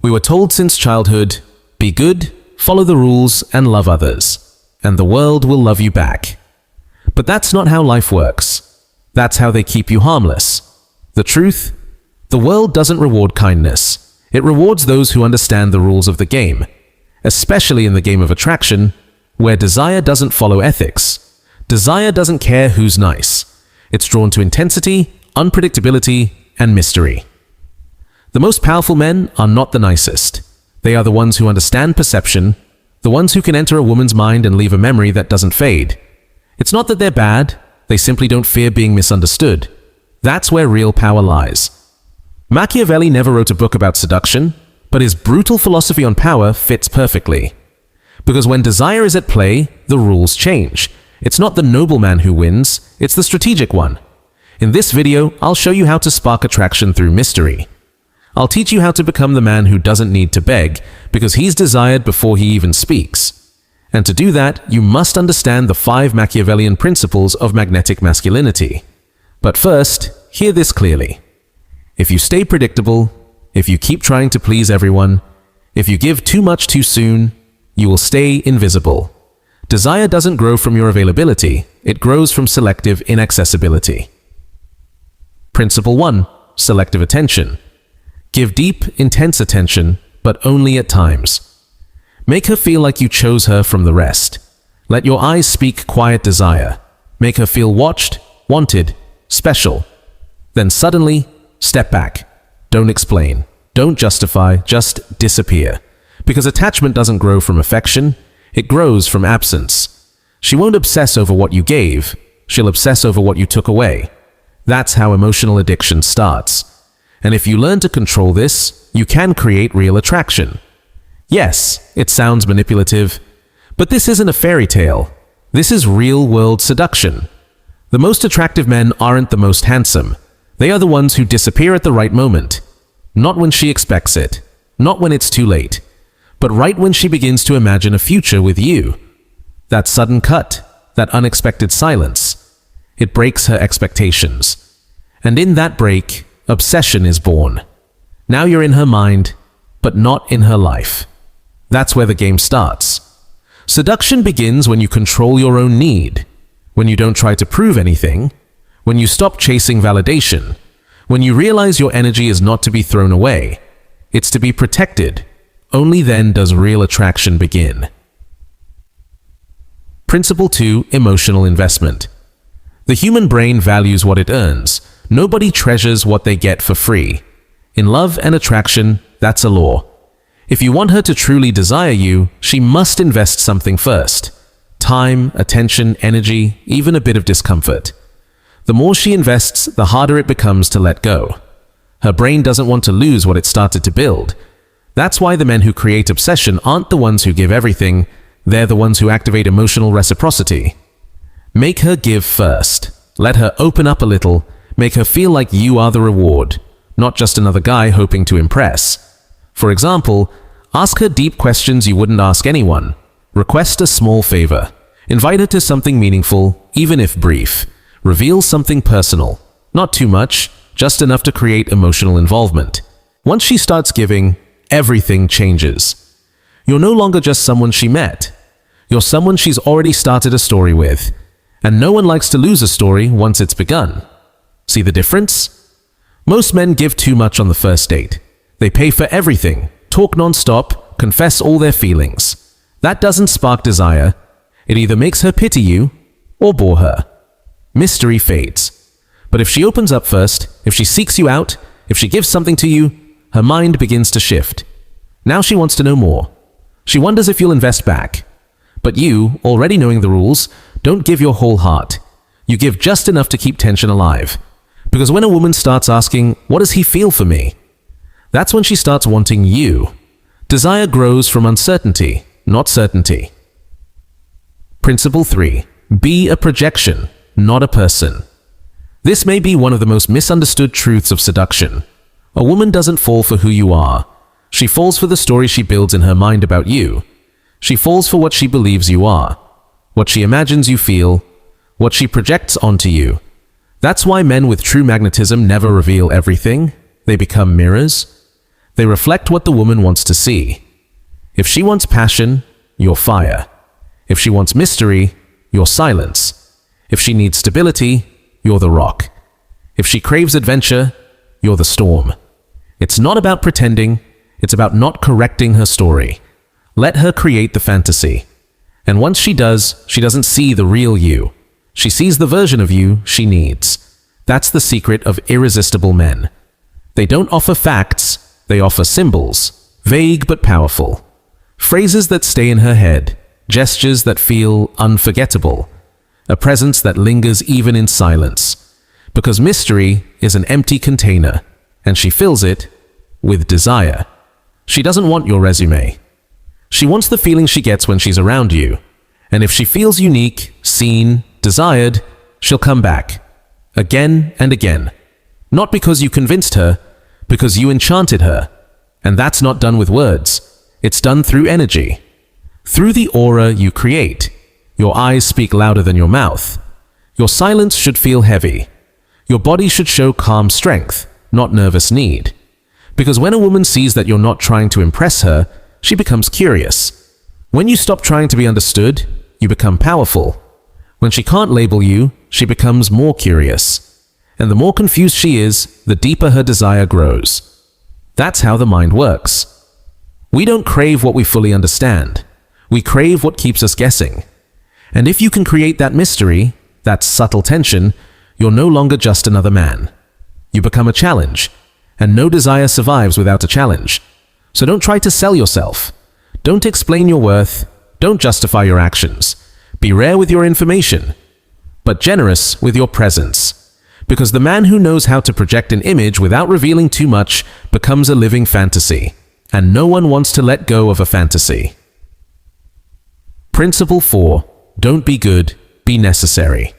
We were told since childhood, be good, follow the rules, and love others, and the world will love you back. But that's not how life works. That's how they keep you harmless. The truth? The world doesn't reward kindness. It rewards those who understand the rules of the game, especially in the game of attraction, where desire doesn't follow ethics. Desire doesn't care who's nice. It's drawn to intensity, unpredictability, and mystery. The most powerful men are not the nicest. They are the ones who understand perception, the ones who can enter a woman's mind and leave a memory that doesn't fade. It's not that they're bad, they simply don't fear being misunderstood. That's where real power lies. Machiavelli never wrote a book about seduction, but his brutal philosophy on power fits perfectly. Because when desire is at play, the rules change. It's not the nobleman who wins, it's the strategic one. In this video, I'll show you how to spark attraction through mystery. I'll teach you how to become the man who doesn't need to beg, because he's desired before he even speaks. And to do that, you must understand the 5 Machiavellian principles of magnetic masculinity. But first, hear this clearly. If you stay predictable, if you keep trying to please everyone, if you give too much too soon, you will stay invisible. Desire doesn't grow from your availability, it grows from selective inaccessibility. Principle 1. Selective attention. Give deep, intense attention, but only at times. Make her feel like you chose her from the rest. Let your eyes speak quiet desire. Make her feel watched, wanted, special. Then suddenly, step back. Don't explain. Don't justify, just disappear. Because attachment doesn't grow from affection, it grows from absence. She won't obsess over what you gave, she'll obsess over what you took away. That's how emotional addiction starts. And if you learn to control this, you can create real attraction. Yes, it sounds manipulative, but this isn't a fairy tale. This is real-world seduction. The most attractive men aren't the most handsome. They are the ones who disappear at the right moment. Not when she expects it, not when it's too late, but right when she begins to imagine a future with you. That sudden cut, that unexpected silence, it breaks her expectations. And in that break, obsession is born. Now you're in her mind, but not in her life. That's where the game starts. Seduction begins when you control your own need, when you don't try to prove anything, when you stop chasing validation, when you realize your energy is not to be thrown away, it's to be protected. Only then does real attraction begin. Principle 2. Emotional investment. The human brain values what it earns. Nobody treasures what they get for free. In love and attraction, that's a law. If you want her to truly desire you, she must invest something first. Time, attention, energy, even a bit of discomfort. The more she invests, the harder it becomes to let go. Her brain doesn't want to lose what it started to build. That's why the men who create obsession aren't the ones who give everything, they're the ones who activate emotional reciprocity. Make her give first. Let her open up a little. Make her feel like you are the reward, not just another guy hoping to impress. For example, ask her deep questions you wouldn't ask anyone. Request a small favor. Invite her to something meaningful, even if brief. Reveal something personal. Not too much, just enough to create emotional involvement. Once she starts giving, everything changes. You're no longer just someone she met. You're someone she's already started a story with. And no one likes to lose a story once it's begun. See the difference? Most men give too much on the first date. They pay for everything, talk non-stop, confess all their feelings. That doesn't spark desire. It either makes her pity you or bore her. Mystery fades. But if she opens up first, if she seeks you out, if she gives something to you, her mind begins to shift. Now she wants to know more. She wonders if you'll invest back. But you, already knowing the rules, don't give your whole heart. You give just enough to keep tension alive. Because when a woman starts asking, what does he feel for me? That's when she starts wanting you. Desire grows from uncertainty, not certainty. Principle 3. Be a projection, not a person. This may be one of the most misunderstood truths of seduction. A woman doesn't fall for who you are. She falls for the story she builds in her mind about you. She falls for what she believes you are, what she imagines you feel, what she projects onto you. That's why men with true magnetism never reveal everything. They become mirrors. They reflect what the woman wants to see. If she wants passion, you're fire. If she wants mystery, you're silence. If she needs stability, you're the rock. If she craves adventure, you're the storm. It's not about pretending, it's about not correcting her story. Let her create the fantasy. And once she does, she doesn't see the real you. She sees the version of you she needs. That's the secret of irresistible men. They don't offer facts, they offer symbols, vague but powerful. Phrases that stay in her head, gestures that feel unforgettable, a presence that lingers even in silence. Because mystery is an empty container, and she fills it with desire. She doesn't want your resume. She wants the feeling she gets when she's around you. And if she feels unique, seen, desired, she'll come back. Again and again. Not because you convinced her, because you enchanted her. And that's not done with words. It's done through energy. Through the aura you create. Your eyes speak louder than your mouth. Your silence should feel heavy. Your body should show calm strength, not nervous need. Because when a woman sees that you're not trying to impress her, she becomes curious. When you stop trying to be understood, you become powerful. When she can't label you, she becomes more curious. And the more confused she is, the deeper her desire grows. That's how the mind works. We don't crave what we fully understand. We crave what keeps us guessing. And if you can create that mystery, that subtle tension, you're no longer just another man. You become a challenge. And no desire survives without a challenge. So don't try to sell yourself. Don't explain your worth. Don't justify your actions. Be rare with your information, but generous with your presence. Because the man who knows how to project an image without revealing too much becomes a living fantasy. And no one wants to let go of a fantasy. Principle 4. Don't be good, be necessary.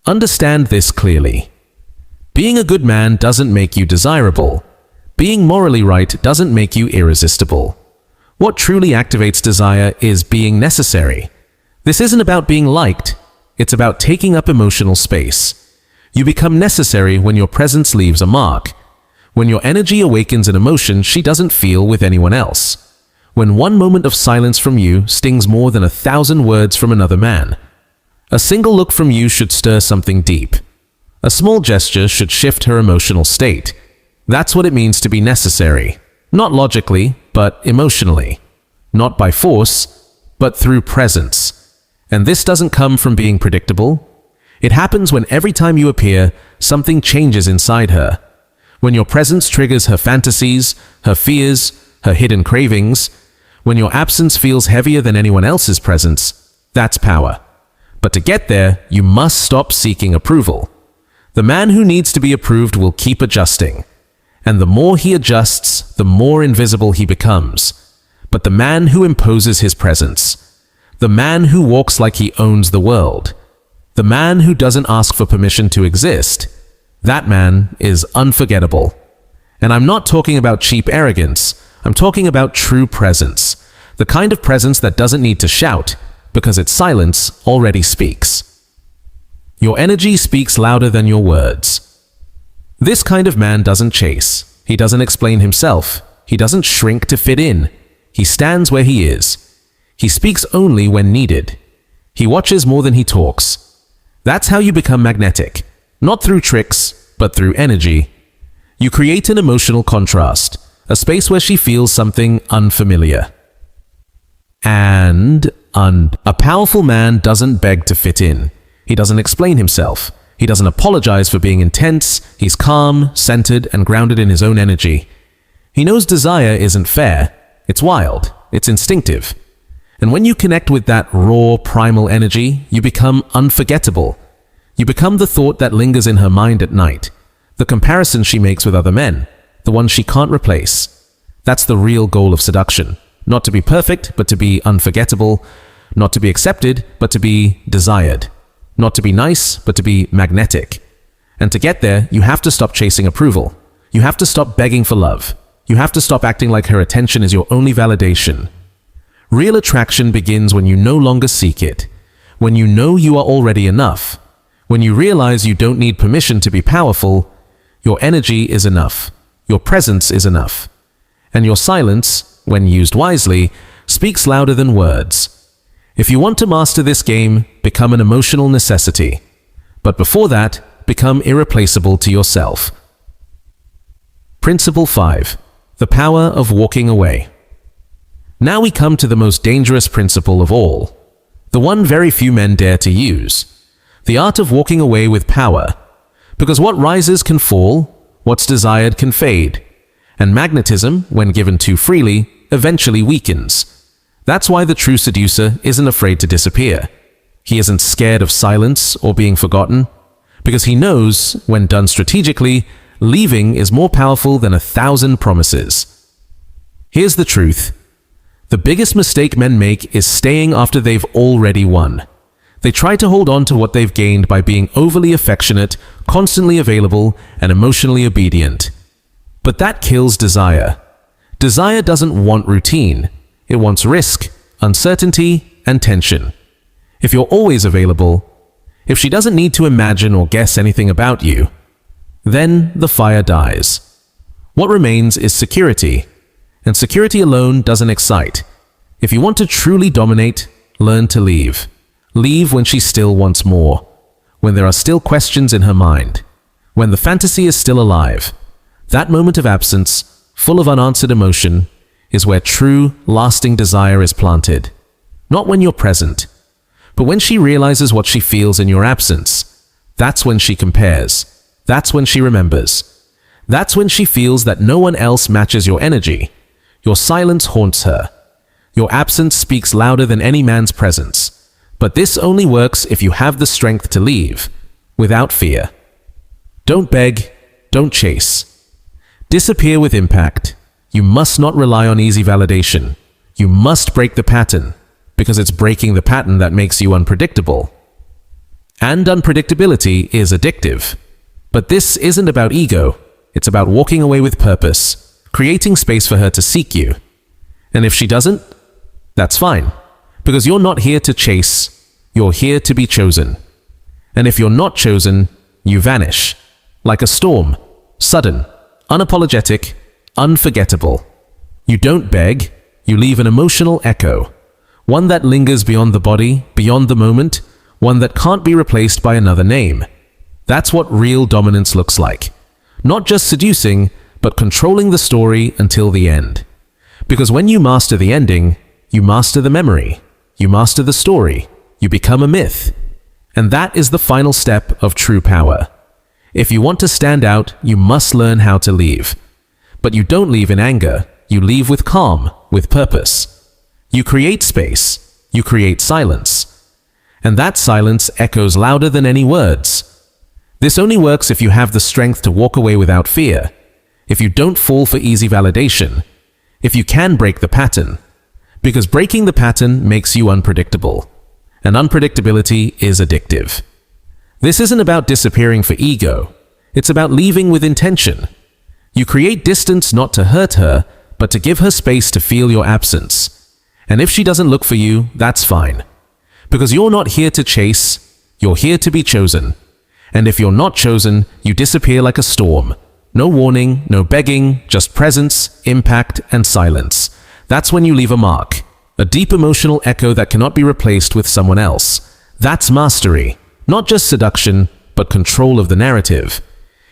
Understand this clearly. Being a good man doesn't make you desirable. Being morally right doesn't make you irresistible. What truly activates desire is being necessary. This isn't about being liked, it's about taking up emotional space. You become necessary when your presence leaves a mark. When your energy awakens an emotion she doesn't feel with anyone else. When one moment of silence from you stings more than 1,000 words from another man. A single look from you should stir something deep. A small gesture should shift her emotional state. That's what it means to be necessary. Not logically, but emotionally. Not by force, but through presence. And this doesn't come from being predictable. It happens when every time you appear, something changes inside her. When your presence triggers her fantasies, her fears, her hidden cravings. When your absence feels heavier than anyone else's presence, that's power. But to get there, you must stop seeking approval. The man who needs to be approved will keep adjusting. And the more he adjusts, the more invisible he becomes. But the man who imposes his presence, the man who walks like he owns the world, the man who doesn't ask for permission to exist, that man is unforgettable. And I'm not talking about cheap arrogance, I'm talking about true presence, the kind of presence that doesn't need to shout, because its silence already speaks. Your energy speaks louder than your words. This kind of man doesn't chase. He doesn't explain himself. He doesn't shrink to fit in. He stands where he is. He speaks only when needed. He watches more than he talks. That's how you become magnetic. Not through tricks, but through energy. You create an emotional contrast, a space where she feels something unfamiliar. And a powerful man doesn't beg to fit in. He doesn't explain himself. He doesn't apologize for being intense. He's calm, centered, and grounded in his own energy. He knows desire isn't fair. It's wild. It's instinctive. And when you connect with that raw, primal energy, you become unforgettable. You become the thought that lingers in her mind at night, the comparison she makes with other men, the one she can't replace. That's the real goal of seduction. Not to be perfect, but to be unforgettable. Not to be accepted, but to be desired. Not to be nice, but to be magnetic. And to get there, you have to stop chasing approval. You have to stop begging for love. You have to stop acting like her attention is your only validation. Real attraction begins when you no longer seek it. When you know you are already enough. When you realize you don't need permission to be powerful. Your energy is enough. Your presence is enough. And your silence, when used wisely, speaks louder than words. If you want to master this game, become an emotional necessity. But before that, become irreplaceable to yourself. Principle 5. The power of walking away. Now we come to the most dangerous principle of all, the one very few men dare to use, the art of walking away with power. Because what rises can fall, what's desired can fade, and magnetism, when given too freely, eventually weakens. That's why the true seducer isn't afraid to disappear. He isn't scared of silence or being forgotten, because he knows, when done strategically, leaving is more powerful than 1,000 promises. Here's the truth. The biggest mistake men make is staying after they've already won. They try to hold on to what they've gained by being overly affectionate, constantly available, and emotionally obedient. But that kills desire. Desire doesn't want routine. It wants risk, uncertainty, and tension. If you're always available, if she doesn't need to imagine or guess anything about you, then the fire dies. What remains is security, and security alone doesn't excite. If you want to truly dominate, learn to leave. Leave when she still wants more, when there are still questions in her mind, when the fantasy is still alive. That moment of absence, full of unanswered emotion, is where true, lasting desire is planted. Not when you're present, but when she realizes what she feels in your absence. That's when she compares. That's when she remembers. That's when she feels that no one else matches your energy. Your silence haunts her. Your absence speaks louder than any man's presence. But this only works if you have the strength to leave, without fear. Don't beg, don't chase. Disappear with impact. You must not rely on easy validation. You must break the pattern, because it's breaking the pattern that makes you unpredictable. And unpredictability is addictive. But this isn't about ego. It's about walking away with purpose, creating space for her to seek you. And if she doesn't, that's fine, because you're not here to chase, you're here to be chosen. And if you're not chosen, you vanish, like a storm, sudden, unapologetic, unforgettable. You don't beg, you leave an emotional echo, one that lingers beyond the body, beyond the moment, one that can't be replaced by another name. That's what real dominance looks like. Not just seducing, but controlling the story until the end. Because when you master the ending, you master the memory, you master the story, you become a myth. And that is the final step of true power. If you want to stand out, you must learn how to leave. But you don't leave in anger, you leave with calm, with purpose. You create space, you create silence. And that silence echoes louder than any words. This only works if you have the strength to walk away without fear, if you don't fall for easy validation, if you can break the pattern. Because breaking the pattern makes you unpredictable, and unpredictability is addictive. This isn't about disappearing for ego, it's about leaving with intention. You create distance not to hurt her, but to give her space to feel your absence. And if she doesn't look for you, that's fine. Because you're not here to chase, you're here to be chosen. And if you're not chosen, you disappear like a storm. No warning, no begging, just presence, impact, and silence. That's when you leave a mark, a deep emotional echo that cannot be replaced with someone else. That's mastery, not just seduction, but control of the narrative.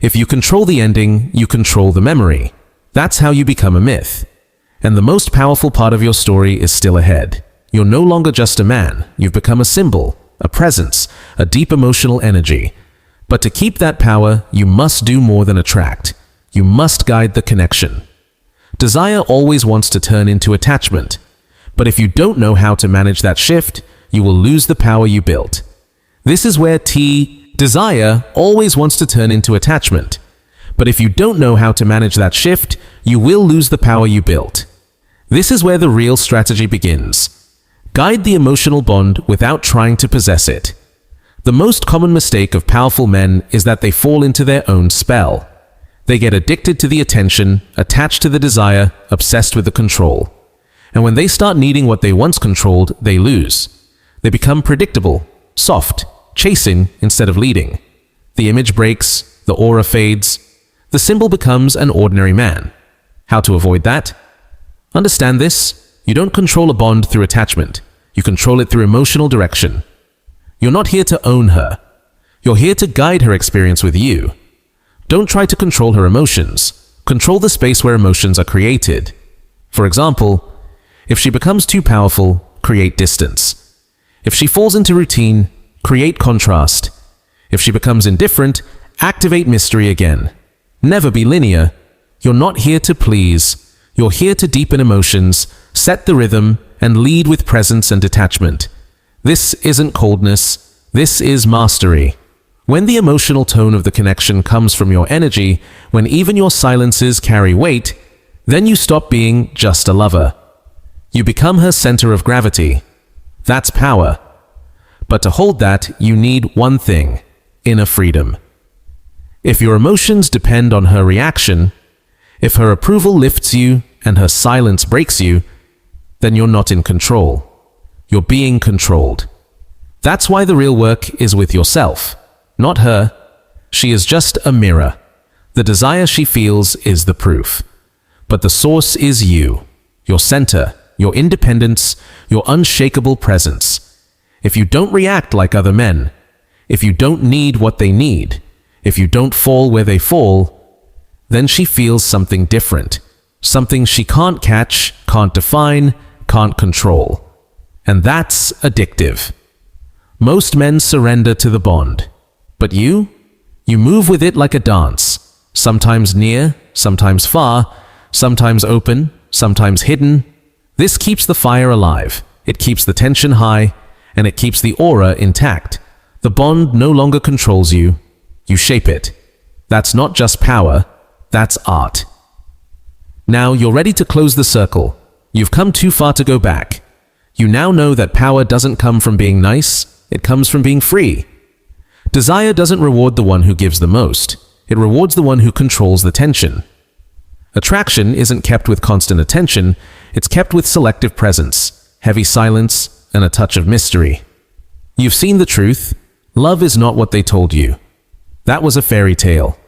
If you control the ending, you control the memory. That's how you become a myth. And the most powerful part of your story is still ahead. You're no longer just a man, you've become a symbol, a presence, a deep emotional energy. But to keep that power, you must do more than attract. You must guide the connection. Desire always wants to turn into attachment. But if you don't know how to manage that shift, you will lose the power you built. This is where desire always wants to turn into attachment. But if you don't know how to manage that shift, you will lose the power you built. This is where the real strategy begins. Guide the emotional bond without trying to possess it. The most common mistake of powerful men is that they fall into their own spell. They get addicted to the attention, attached to the desire, obsessed with the control. And when they start needing what they once controlled, they lose. They become predictable, soft, chasing instead of leading. The image breaks, the aura fades, the symbol becomes an ordinary man. How to avoid that? Understand this? You don't control a bond through attachment. You control it through emotional direction. You're not here to own her. You're here to guide her experience with you. Don't try to control her emotions. Control the space where emotions are created. For example, if she becomes too powerful, create distance. If she falls into routine, create contrast. If she becomes indifferent, activate mystery again. Never be linear. You're not here to please. You're here to deepen emotions, set the rhythm, and lead with presence and detachment. This isn't coldness. This is mastery. When the emotional tone of the connection comes from your energy, when even your silences carry weight, then you stop being just a lover. You become her center of gravity. That's power. But to hold that, you need one thing: inner freedom. If your emotions depend on her reaction, if her approval lifts you and her silence breaks you, then you're not in control. You're being controlled. That's why the real work is with yourself, not her. She is just a mirror. The desire she feels is the proof. But the source is you, your center, your independence, your unshakable presence. If you don't react like other men, if you don't need what they need, if you don't fall where they fall, then she feels something different, something she can't catch, can't define, can't control. And that's addictive. Most men surrender to the bond. But you move with it like a dance, sometimes near, sometimes far, sometimes open, sometimes hidden. This keeps the fire alive, it keeps the tension high, and it keeps the aura intact. The bond no longer controls you, you shape it. That's not just power, that's art. Now you're ready to close the circle. You've come too far to go back. You now know that power doesn't come from being nice, it comes from being free. Desire doesn't reward the one who gives the most, it rewards the one who controls the tension. Attraction isn't kept with constant attention, it's kept with selective presence, heavy silence, and a touch of mystery. You've seen the truth. Love is not what they told you. That was a fairy tale.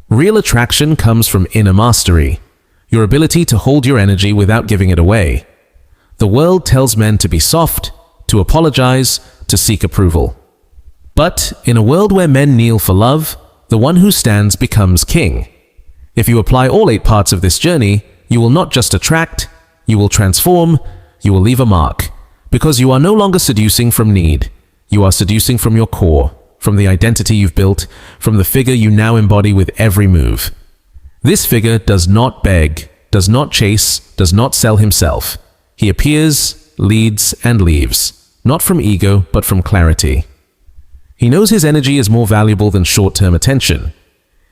Real attraction comes from inner mastery, your ability to hold your energy without giving it away. The world tells men to be soft, to apologize, to seek approval. But in a world where men kneel for love, the one who stands becomes king. If you apply all 8 parts of this journey, you will not just attract, you will transform, you will leave a mark. Because you are no longer seducing from need. You are seducing from your core, from the identity you've built, from the figure you now embody with every move. This figure does not beg, does not chase, does not sell himself. He appears, leads, and leaves, not from ego, but from clarity. He knows his energy is more valuable than short-term attention.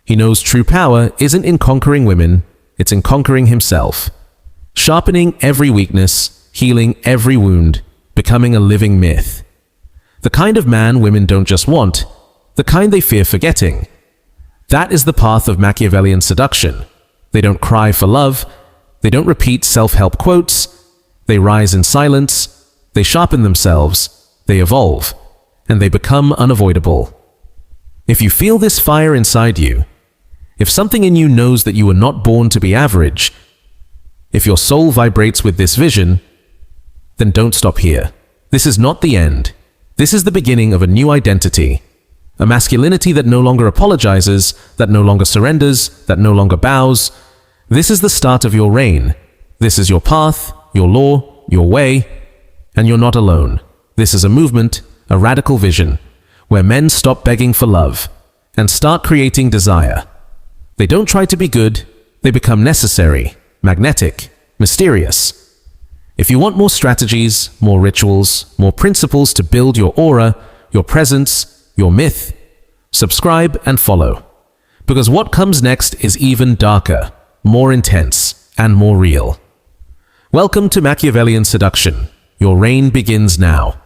He knows true power isn't in conquering women, it's in conquering himself. Sharpening every weakness, healing every wound, becoming a living myth. The kind of man women don't just want, the kind they fear forgetting. That is the path of Machiavellian seduction. They don't cry for love, they don't repeat self-help quotes, they rise in silence, they sharpen themselves, they evolve, and they become unavoidable. If you feel this fire inside you, if something in you knows that you were not born to be average, if your soul vibrates with this vision, then don't stop here. This is not the end. This is the beginning of a new identity. A masculinity that no longer apologizes, that no longer surrenders, that no longer bows. This is the start of your reign. This is your path, your law, your way, and you're not alone. This is a movement, a radical vision, where men stop begging for love and start creating desire. They don't try to be good, they become necessary, magnetic, mysterious. If you want more strategies, more rituals, more principles to build your aura, your presence, your myth, subscribe and follow. Because what comes next is even darker, more intense, and more real. Welcome to Machiavellian Seduction. Your reign begins now.